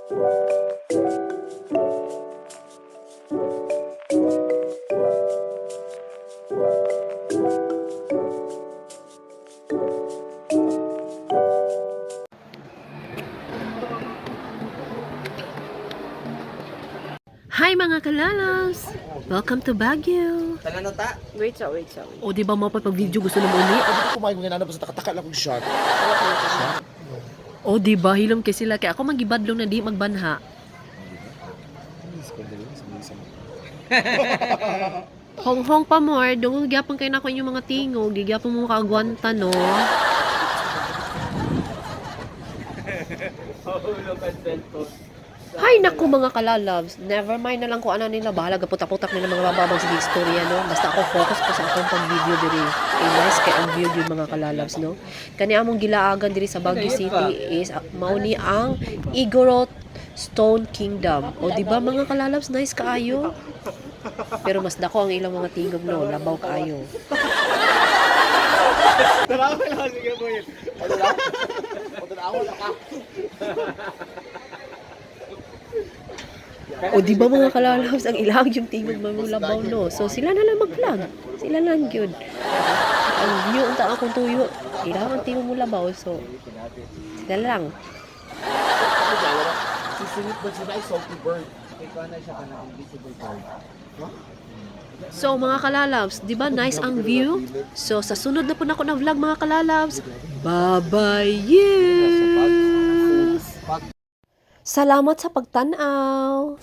Hi mga kalalas! Welcome to Baguio! Talano ta? Wait. O di ba mapapag-video gusto na muli? Kumain mo nga na basta takataka lang kong shot. O di ba hilom kay sila kay ako magibadlong na di magbanha. Hong pa more, dungog gyapon kay nako inyong mga tingog, di gyapon mo kaagwanta no. Hay naku mga kalalabs, never mind na lang kung ano nila, bahala gaputak-putak nila mga bababang sige istorya no. Basta ako focus ko sa akong pag-video diri. Nice kay ang view yun mga kalalabs no. Kani among gilaagan diri sa Baguio City is mao ni ang Igorot Stone Kingdom. O di ba mga kalalabs, nice kaayo. Pero mas dako ang ilang mga tingog no, labaw kaayo. Tarawa lang, sige po yun. Ano lang? Tarawa lang ka. O di ba mga kalalabs, ang ilang yung tingog mamulabaw no. So sila na lang mag-vlog. Sila lang yun. Ang view unta akong tuyo, ilang ang tingog mulabaw. So sila lang. Sisingit ba sila ay salty bird? Ikaw na siya ka na invisible bird. So mga kalalabs, di ba nice ang view? So sa sunod na po na ako na vlog mga kalalabs. Bye-bye! Yes! Salamat sa pagtanaw!